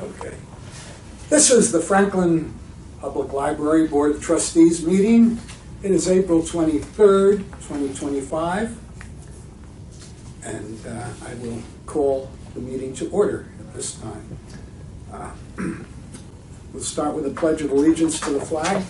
Okay. This is the Franklin Public Library Board of Trustees meeting. It is April 23rd, 2025, and I will call the meeting to order at this time. We'll start with a pledge of allegiance to the flag.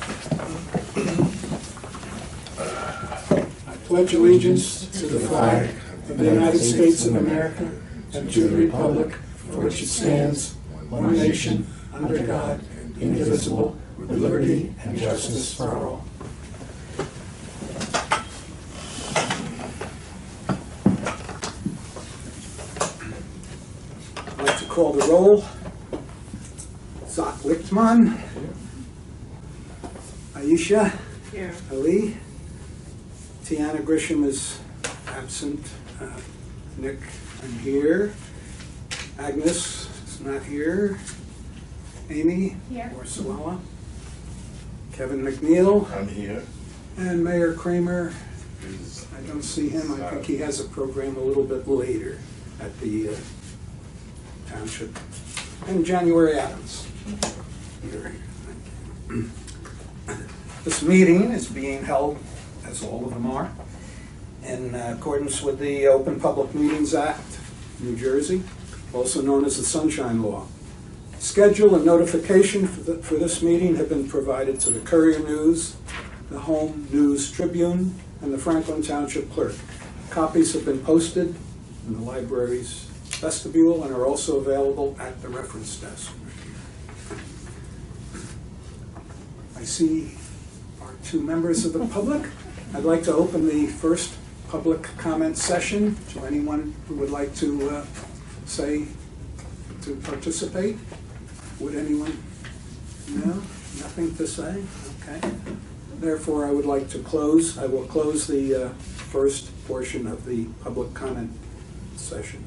I pledge allegiance to the flag of the United States of America and to the republic for which it stands, one nation, under God, indivisible, with liberty and justice for all. I'd like to call the roll. Zach Lichtman. Aisha. Here. Ali. Tiana Grisham is absent. Nick, I'm here. Agnes is not here. Amy. Here. Orsuela. Kevin McNeil. I'm here. And Mayor Kramer. I don't see him. I think he has a program a little bit later at the Township. And January Adams. This meeting is being held, as all of them are, in accordance with the Open Public Meetings Act, New Jersey, also known as the Sunshine Law. Schedule and notification for this meeting have been provided to the Courier News, the Home News Tribune, and the Franklin Township Clerk. Copies have been posted in the library's vestibule and are also available at the reference desk. I see our two members of the public. I'd like to open the first public comment session to anyone who would like to participate. Would anyone? No? Nothing to say? Okay. Therefore, I will close the first portion of the public comment session.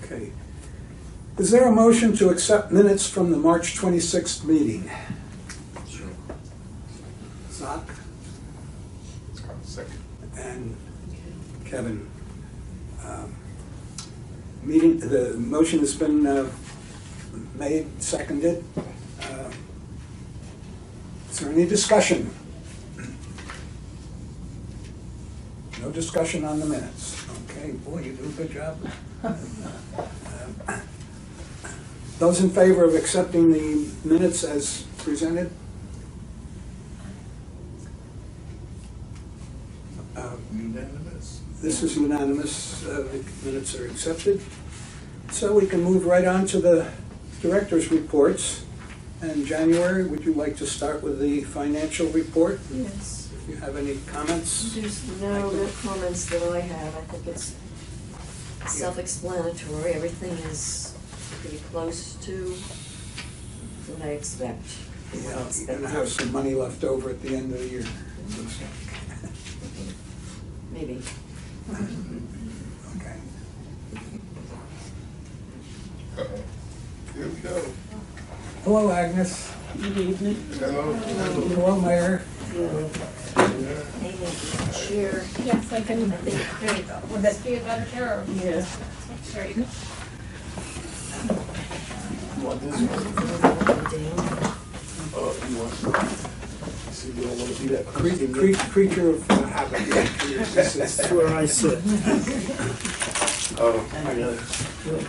Okay. Is there a motion to accept minutes from the March 26th meeting? Sure. Zach? Second. And Kevin. The motion has been made, seconded. Is there any discussion? No discussion on the minutes. Okay, boy, you do a good job. Those in favor of accepting the minutes as presented? Unanimous. This is unanimous. The minutes are accepted. So we can move right on to the director's reports. And January, would you like to start with the financial report? Yes. If you have any comments? There's no real comments that I have. I think it's self-explanatory. Everything is pretty close to what I expect. Yeah, you're going to have some money left over at the end of the year. Maybe. Okay. Here we go. Hello, Agnes. Good evening. Hello. Hello, Mayor. Maybe share. Yes, I can. I think. There you go. Would that be a better chair? Or? Yeah. There you go. You want this one? You want? See, you don't want to be that Creature of habit. That's where I sit. Oh,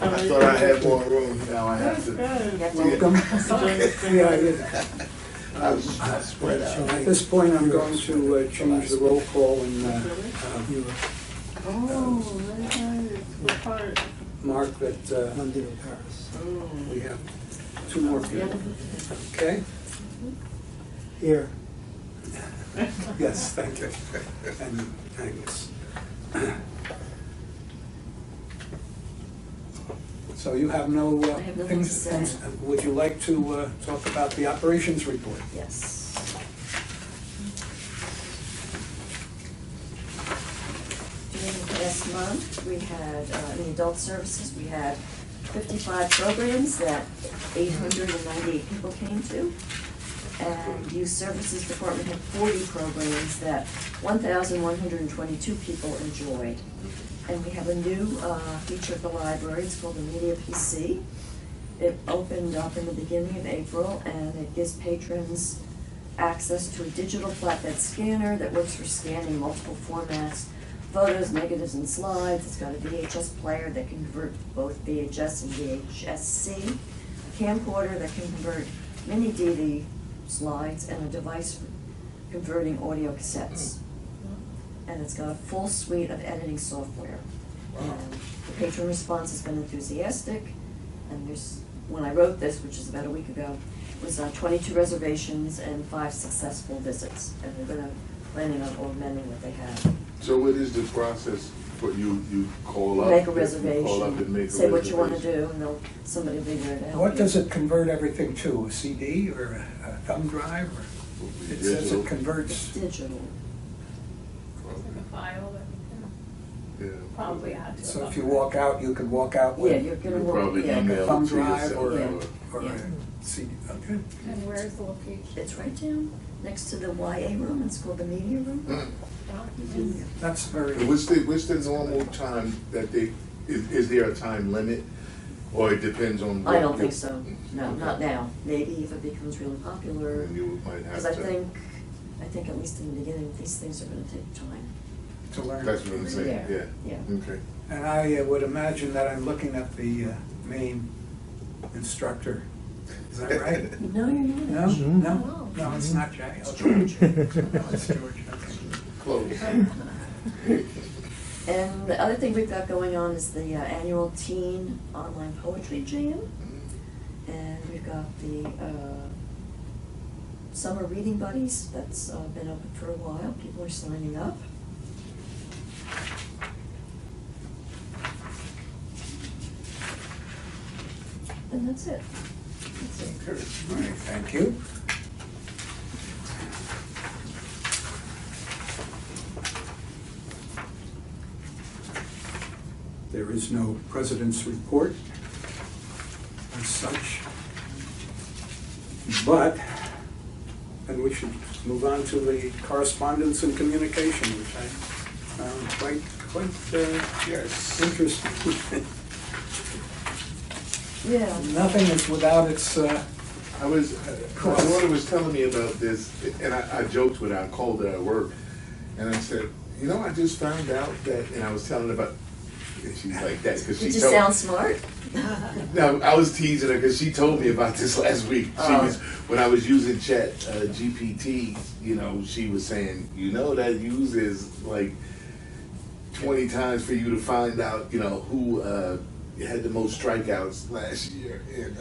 I thought I had more room. Now I have to. Welcome. Yeah, I did. I spread out. At this point, I'm going to change the roll call and mark that London and Paris. we have two more people. Okay? Here. Yes, thank you. And Agnes. So you have no I have nothing to say. Would you like to talk about the operations report? Yes. During the past month, we had, in adult services, we had 55 programs that 898 people came to. And Youth Services Department had 40 programs that 1,122 people enjoyed. And we have a new feature at the library. It's called the Media PC. It opened up in the beginning of April, and it gives patrons access to a digital flatbed scanner that works for scanning multiple formats, photos, negatives, and slides. It's got a VHS player that can convert both VHS and VHS-C, a camcorder that can convert mini DV slides, and a device for converting audio cassettes. And it's got a full suite of editing software. And the patron response has been enthusiastic, and when I wrote this, which is about a week ago, was 22 reservations and 5 successful visits, and they're planning on augmenting what they have. So what is the process for you call up? Make a Call up and reservation, make a say what you want to reservation. do, and somebody will be there to help What you. does it convert everything to, a CD or a thumb drive? Or it says Digital. it converts, It's digital. It's like a file that we Yeah. can probably add to it. so if you walk out, you could walk out Yeah, with you're You gonna can want, probably yeah, email thumb it to drive yourself. or Yeah. a CD, okay. And where is the location? it's right down next to the YA room. It's called the media room. Mm. That's very, And what's the normal time that is there a time limit? Or it depends on what? I don't think you- so. No, Okay. not now. Maybe if it becomes really popular. And you might have Because to. I think at least in the beginning, these things are gonna take time. to learn. That's what I'm saying, Yeah, yeah. yeah. Okay. And I would imagine that I'm looking at the main instructor. Is that right? No, you're No, not. no, no, it's not Jay. Oh, George. No, it's George, okay. Close. And the other thing we've got going on is the annual teen online poetry jam. And we've got the summer reading buddies. That's been open for a while. People are signing up. And that's it. That's it. All right, thank you. There is no president's report as such. But, and we should move on to the correspondence and communication, which I found quite Yes. interesting. Yeah. Nothing is without its, I was, my daughter was telling me about this, and I joked with her, I called her at work, and I said, you know, I just found out that, and I was telling her about, and she's like that, because she Did you told. sound smart? No, I was teasing her, because she told me about this last week. She Oh. was, when I was using Chat GPT, you know, she was saying, you know, that uses like 20 times for you to find out, you know, who had the most strikeouts last year. It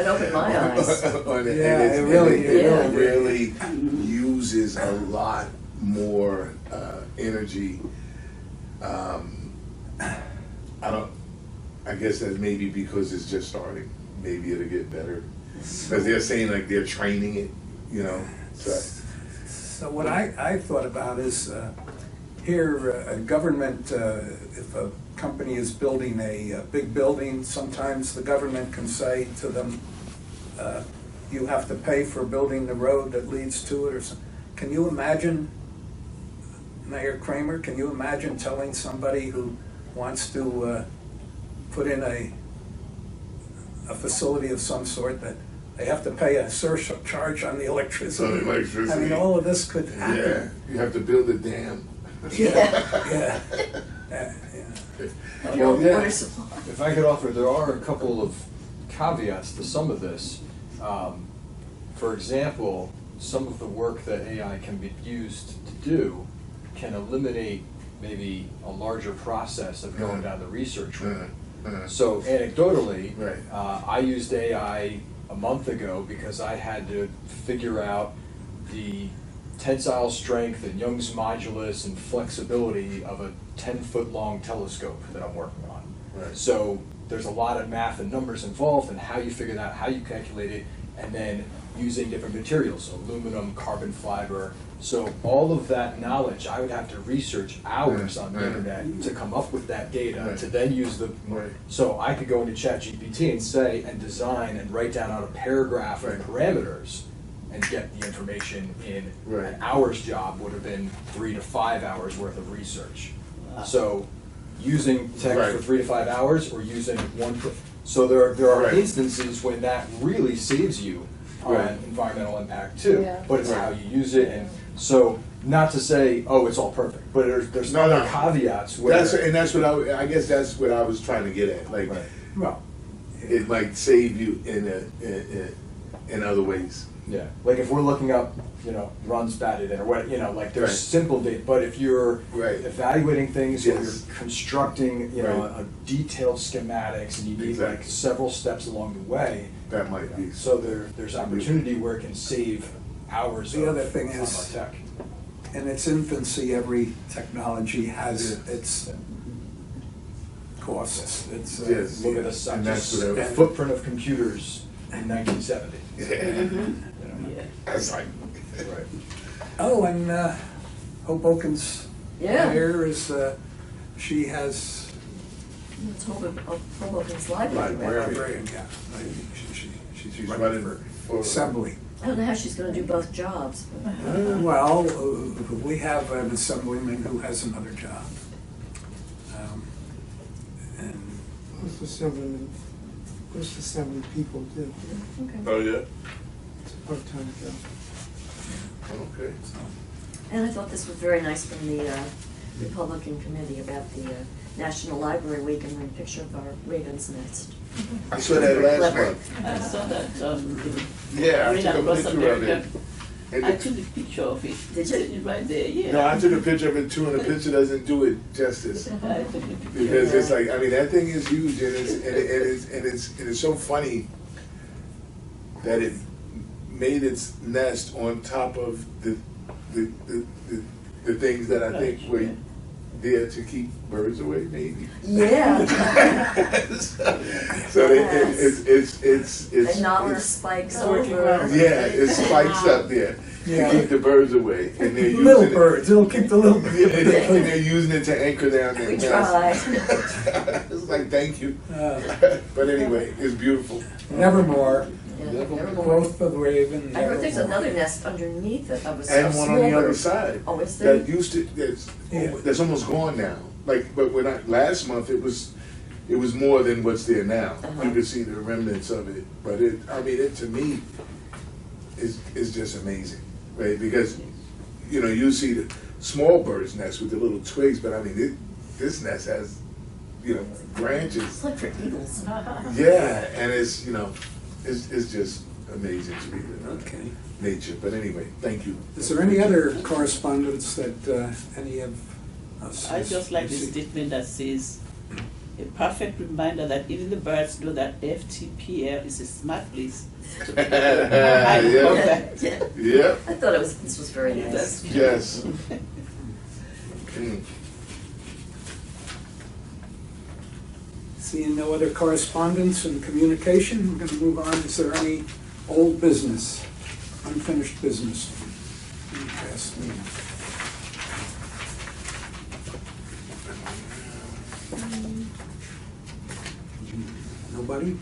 opened my eyes. On it. Yeah, And it really- it really uses a lot more energy. I guess that's maybe because it's just starting. Maybe it'll get better. Because they're saying like they're training it, you know. so what I thought about is, here, a government, if a company is building a big building, sometimes the government can say to them, you have to pay for building the road that leads to it or something. Can you imagine, Mayor Kramer, can you imagine telling somebody who wants to put in a facility of some sort that they have to pay a surcharge on the electricity? On the electricity. I mean, all of this could Yeah, happen. you have to build a dam. Yeah. Your Well, yeah. water supply. If I could offer, there are a couple of caveats to some of this. For example, some of the work that AI can be used to do can eliminate maybe a larger process of going down the research route. So anecdotally, Right. I used AI a month ago because I had to figure out the tensile strength and Young's modulus and flexibility of a 10-foot-long telescope that I'm working on. Right. So there's a lot of math and numbers involved in how you figure that out, how you calculate it, and then using different materials, so aluminum, carbon fiber. So all of that knowledge, I would have to research hours on the Right. internet to come up with that data, Right. to then use the, Right. so I could go into ChatGPT and say, and design and write down on a paragraph of Right. parameters and get the information in. Right. An hour's job would have been 3 to 5 hours worth of research. So using tech for Right. 3 to 5 hours or using so there are Right. instances when that really saves you on Right. environmental impact too. Yeah. But it's Right. how you use it, and so not to say, oh, it's all perfect, but there's No, other no. caveats where That's what I guess that's what I was trying to get at. Like, Right. Well, it might save you in other ways. Yeah, like if we're looking up, runs batted in or what, like there's Right. simple data, but if you're Right. evaluating things or Yes. you're constructing, Right. a detailed schematics and you need like Exactly. several steps along the way, That might be. so there's opportunity where it can save hours The of other thing time is- on tech. in its infancy, every technology has its costs. It's, Yes. Look at the size, And that's just what the I- footprint of computers in 1970. Yeah. Mhm. That's like. Right. Oh, and Hoboken's Yeah. mayor is, she has It's Hoboken's library. Library. librarian, yeah. She's She's running running for for- assembly. I don't know how she's gonna do both jobs. Well, we have an assemblyman who has another job. And Most assembly people do. Okay. Oh, yeah? It's a part-time job. Okay. And I thought this was very nice from the Republican Committee about the National Library Week and then a picture of our Raven's Nest. I saw that last Clever. month. I saw that, Yeah, I Arena took a Across picture of it. America. And I it- took a picture of it. Did you? It's right there, yeah. No, I took a picture of it too, and the picture doesn't do it justice. I took a picture. Because it's like, I mean, that thing is huge, and it's so funny that it made its nest on top of the things that I think were there to keep birds away, maybe. Yeah. So it's And knocker spikes over. yeah, it spikes up there Yeah. to keep the birds away, and they're using little it. birds, it'll keep the little Yeah, birds. and they're using it to anchor down their We nest. tried. It's like, thank you. Uh, But anyway, it's beautiful. Nevermore, Yeah, nevermore. growth of raven. I heard there's nevermore. another nest underneath it. I was And one on the other side. side. Oh, is there? That used to, Yeah. that's almost gone now. Like, but when last month, it was more than what's there now. Uh-huh. You could see the remnants of it. But it to me, is just amazing, right? Because, you see the small bird's nest with the little twigs, but I mean, this nest has, branches. It's like for eagles. Yeah, and it's just amazing to me, Okay. nature. But anyway, thank you. Is there any other correspondence that any of us? I just like the received? statement that says, a perfect reminder that even the birds know that FTPL is a smart place. to be. I Yeah. love that. Yeah. Yeah. I thought this was very nice. That's- Yes. Mm. Seeing no other correspondence and communication, we're going to move on. Is there any old business, unfinished business? in the past meeting? Nobody?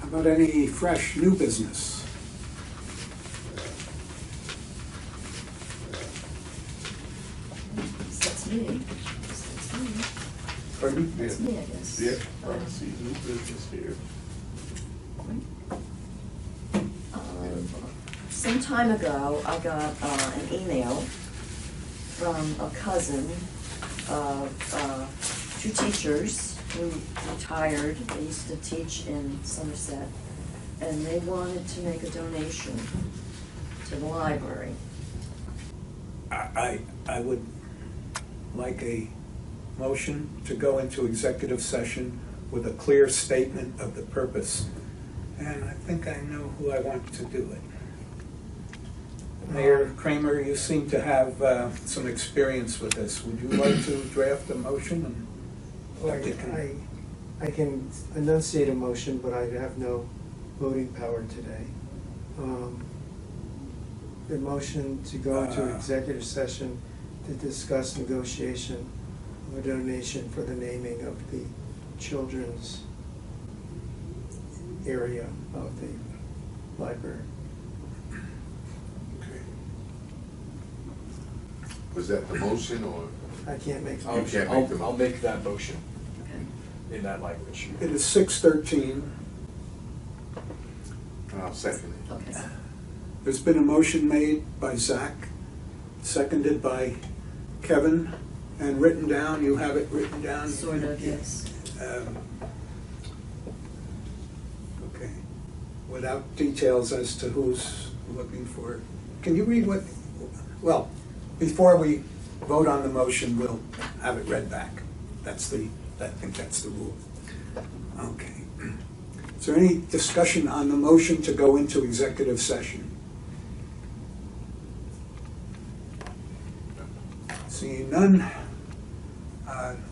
How about any fresh, new business? That's me. That's me. Pardon? That's me, I guess. Yeah. I see new business here. Some time ago, I got an email from a cousin of two teachers who retired. They used to teach in Somerset, and they wanted to make a donation to the library. I would like a motion to go into executive session with a clear statement of the purpose. And I think I know who I want to do it. Mayor Kramer, you seem to have some experience with this. Would you like to draft a motion? And Well, I can enunciate a motion, but I have no voting power today. The motion to go into executive session to discuss negotiation of a donation for the naming of the children's area of the library. Okay. Was that the motion or? I can't make a I'll, motion. I'll make that motion Okay. in that language. It is 6:13. I'll second it. Okay. There's been a motion made by Zach, seconded by Kevin, and written down. You have it written down? Sort of, yes. Okay. Without details as to who's looking for. Can you read what, well, before we vote on the motion, we'll have it read back. I think that's the rule. Okay. Is there any discussion on the motion to go into executive session? Seeing none,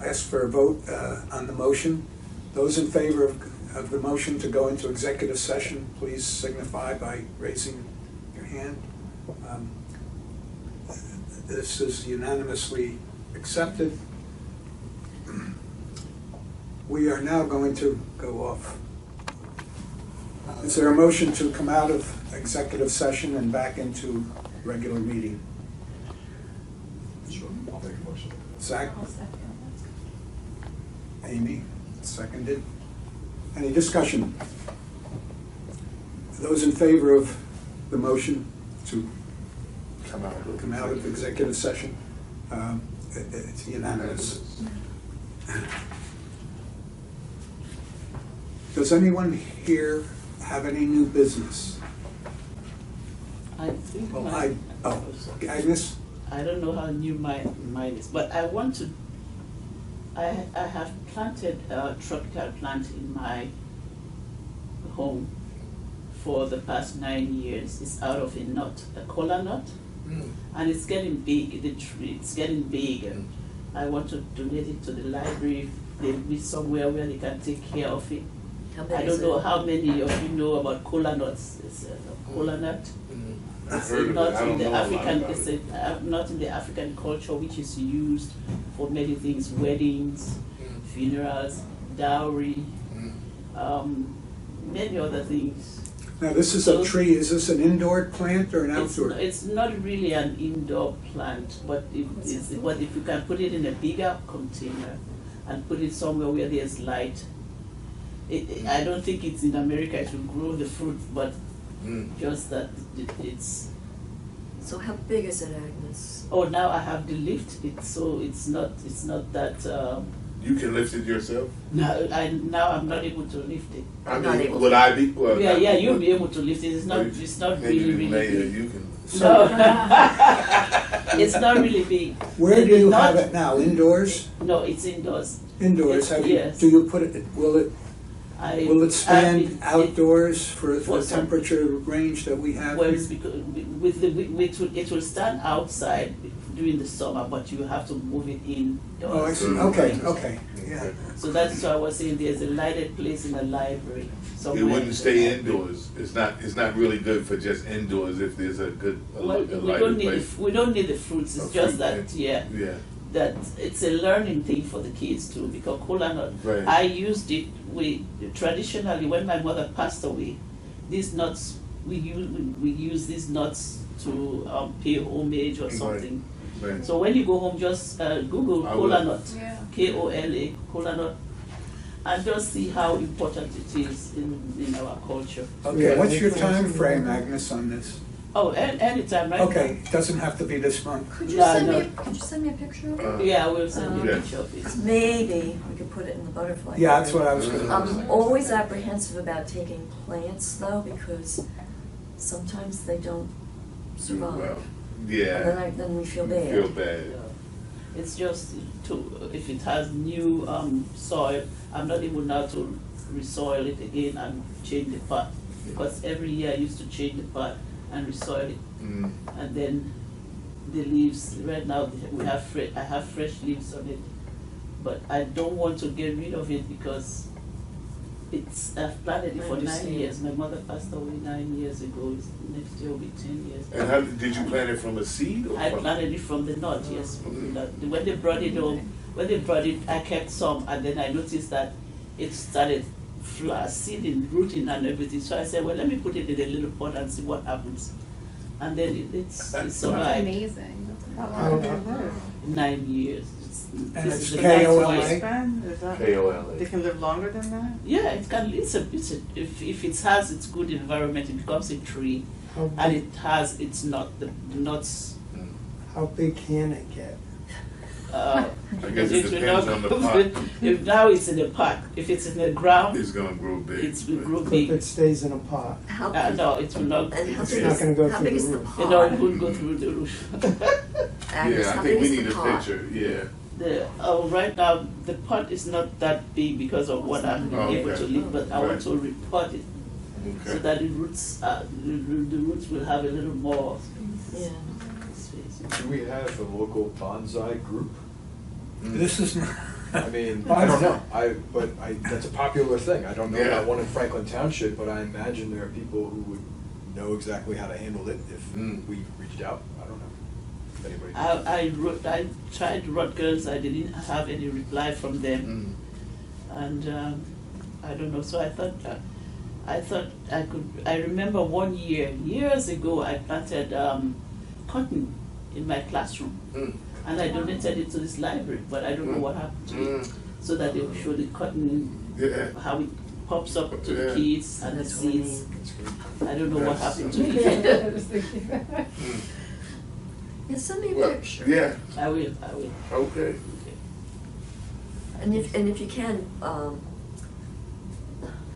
ask for a vote on the motion. Those in favor of the motion to go into executive session, please signify by raising your hand. This is unanimously accepted. We are now going to go off. Is there a motion to come out of executive session and back into regular meeting? Sure, I'll make a motion. Zach, I'll second Amy, seconded. Any discussion? Those in favor of the motion to Come out. come out of executive session, it's unanimous. Does anyone here have any new business? I think Well, my, Agnes? I don't know how new mine is, but I want to, I have planted a tropical plant in my home for the past 9 years. It's out of a nut, a cola nut, and it's getting big, the tree, it's getting big, and I want to donate it to the library. They'll be somewhere where they can take care of it. How big I is don't know it? how many of you know about cola nuts. It's a cola nut. I've It's heard of it. not I in don't the know a lot African. about It's it. not in the African culture, which is used for many things: weddings, funerals, dowry, many other things. Now, this is a tree, is this an indoor plant or an outdoor? It's not really an indoor plant, but if you can put it in a bigger container and put it somewhere where there's light. I don't think it's in America it will grow the fruit, but just that it's. So how big is it, Agnes? Oh, now I have the lift. It's not that. You can lift it yourself? Now I'm not able to lift it. I Not mean, able would to. I be? Well, Yeah, not- you'll be able to lift it. It's not Maybe really later big. you can. No, it's not really big. Where do The you have nut- it now, indoors? No, it's indoors. Indoors, Yes. do you put it, will it stand it- outdoors for for the some- temperature range that we have? Well, here? it's because it will stand outside during the summer, but you have to move it indoors. Oh, I see, okay, yeah. So that's why I was saying there's a lighted place in the library somewhere. It wouldn't in stay the library. indoors. It's not really good for just indoors if there's a good, Well, a we lighted don't need place. we don't need the fruits. It's A just fruit, that yeah. that it's a learning thing for the kids too. Because cola nut, Right. I used it. Traditionally when my mother passed away, these nuts we use these nuts to pay homage or Right. something. Right. So when you go home, just Google I cola will. nut, Yeah. Kola, cola nut, and just see how important it is in our culture. Okay, Yeah, what's I your think time that's- frame, Agnes, on this? Oh, anytime, right? Okay, doesn't have to be this month. Could you Yeah, send no. could you send me a picture of it? Uh, Yeah, I will send you a Yeah. picture of it. 'Cause maybe we could put it in the butterfly. Yeah, that's garden. what I was gonna I'm always apprehensive about taking plants though, because sometimes they don't survive. Well, And yeah. then we feel You bad. Feel bad. It's just if it has new soil, I'm not able now to resoil it again and change the pot. Because every year I used to change the pot and resoil it. Mm. And then the leaves, right now I have fresh leaves on it. But I don't want to get rid of it because I've planted it I for 9 understand. years. My mother passed away 9 years ago. Next year will be 10 years. And how did you plant it from a seed or I from? planted it from the nut, yes, from Mm. the nut. When they brought it home, I kept some, and then I noticed that it started seeding, rooting, and everything. So I said, well, let me put it in a little pot and see what happens. And then it That's survived. amazing. That's How How- long have you lived? 9 years. And This it's is the ninth KOLA? year. Span? Is that? KOLA. They can live longer than that? Yeah, it can. If it has its good environment, it becomes a tree, How and big, it has its nut. The nuts. how big can it get? I guess it will depends not on the grow pot. big. If now it's in a pot, if it's in the ground, It's gonna grow big. it will grow If big. it stays in a pot, How big, No, it will not. and how It's big not is, gonna go how through big the is the roof. You know, it pot? will go through the roof. Agnes, Yeah, I how think big we is need the a pot? picture, yeah. Right now, the pot is not that big because of what I'm Oh, able okay. to live, but I want Right. to repot it so Okay. that the roots, the roots will have a little more Yeah. space. Do we have a local bonsai group? This is not. I mean, I don't know, that's a popular thing, I don't know Yeah. about one in Franklin Township, but I imagine there are people who would know exactly how to handle it if we reached out, I don't know. If anybody. I tried Rutgers, I didn't have any reply from them, and I don't know, so I thought I could, I remember one year, years ago, I planted cotton in my classroom. And I donated it to this library, but I don't know what happened to it. So that they will show the cotton, Yeah. how it pops up to the Yeah. kids and the That's what I seeds. mean. I don't know what Yes. happened to Yeah, it. I was thinking that. Yeah, send me a Well, picture. yeah, I will. okay. And if you can,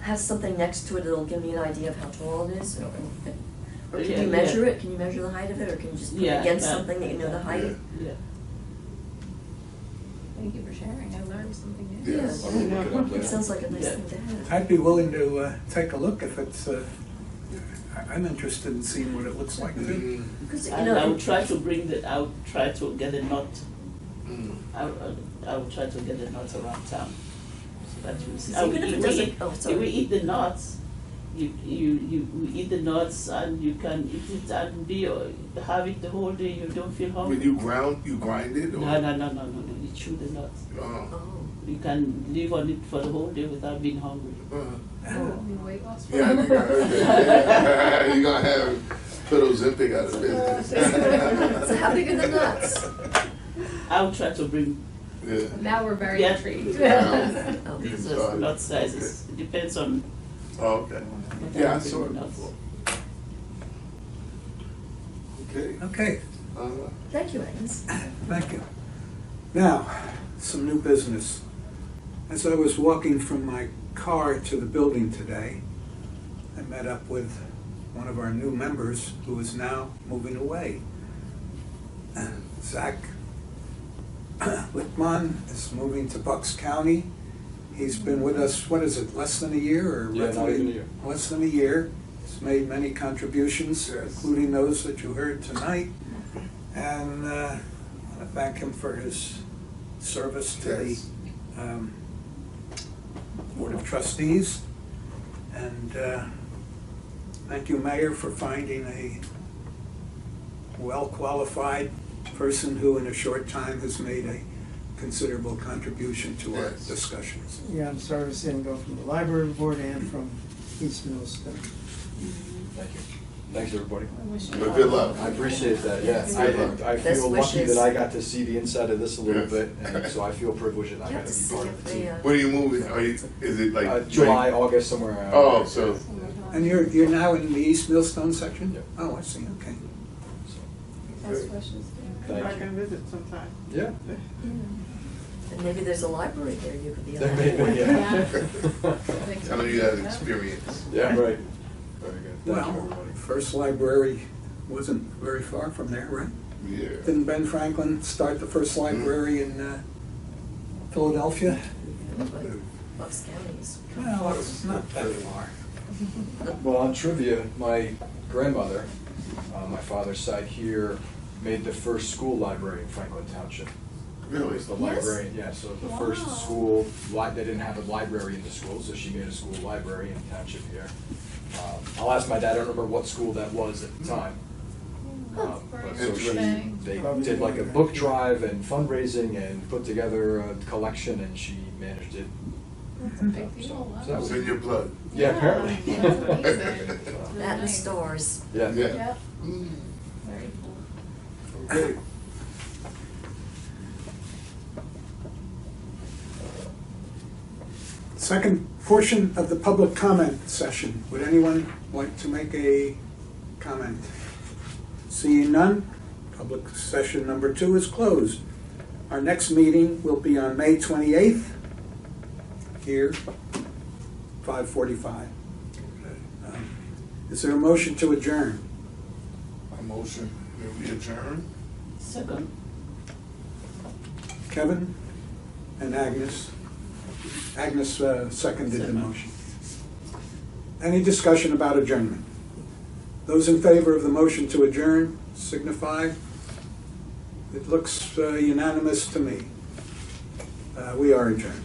have something next to it that'll give me an idea of how tall it is. Or can Yeah, you yeah. measure it? Can you measure the height of it, or can you just put Yeah, it against I can. something that you know the height? Yeah. Thank you for sharing, I learned something new. Yeah. Yes. I'll look it up It later. sounds like a nice Yeah. thing to have. I'd be willing to take a look if it's. I'm interested in seeing what it looks like too. Because, you And I know, will try to I will try to get a knot. Mm. I will try to get the nuts around town. So that you see. So even if it doesn't- oh, sorry. We eat the nuts. You eat the nuts and you can eat it and have it the whole day. You don't feel hungry. When you grind it, or? No. You chew the nuts. Oh. oh, You can live on it for the whole day without being hungry. Oh, you weight loss. Yeah, I think I heard that. You're gonna have put Ozempic out of business. so how big are the nuts? I will try to bring Yeah. Now we're very Yeah. intrigued. Oh, these Sorry. nut sizes. It depends on Oh, okay. what Yeah, I I'm saw it bringing nuts. before. Okay. Okay, Thank you, Agnes. thank you. Now, some new business. As I was walking from my car to the building today, I met up with one of our new members who is now moving away. Zach Lichtman is moving to Bucks County. He's been with us, what is it, less than a year or? Yeah, not even a year. Less than a year. He's made many contributions, Yes. including those that you heard tonight. And I want to thank him for his service to the Yes. Board of Trustees. And thank you, Mayor, for finding a well-qualified person who in a short time has made a considerable contribution to our Yes. discussions. Yeah, I'm sorry to see him go from the library board and from East Millstone. Thank you. Thanks, everybody. I wish you But luck. good luck. I appreciate that, yeah. Good luck. I Best feel lucky wishes. that I got to see the inside of this a little Yes. bit, and so I feel privileged that I You got have to to be see part if of the they, team. When are you moving? Is it like July, August, somewhere around. Oh, there. so And you're now in the East Millstone section? Yep. Oh, I see, okay. So, Best wishes. Come Thank back you. and visit sometime. Yeah. and maybe there's a library there you could be. There on. may be, Yeah. yeah. I know you have experience. Yeah, right. Very good. Thank you, Well, everybody. first library wasn't very far from there, right? Yeah. Didn't Ben Franklin start the first library in Philadelphia? But Bucks County is. Well, it's not that far. Well, on trivia, my grandmother, on my father's side here, made the first school library in Franklin Township. Really? Was the Yes? librarian, yeah, so the Wow. first school, they didn't have a library in the school, so she made a school library in the township here. I'll ask my dad, I don't remember what school that was at the time. But so she, Interesting. they did like a book drive and fundraising and put together a collection and she managed it. That's a big deal. So Wow. that It's was- in your blood. Yeah, apparently. That's amazing. That and Nice. stores. Yeah. Yeah. Yep, Mm. very cool. Okay. Second portion of the public comment session. Would anyone like to make a comment? Seeing none, public session number 2 is closed. Our next meeting will be on May 28th, here, 5:45. Is there a motion to adjourn? A motion, that we adjourn? Second. Kevin and Agnes. Agnes seconded the motion. Any discussion about adjournment? Those in favor of the motion to adjourn signify. It looks unanimous to me. We are adjourned.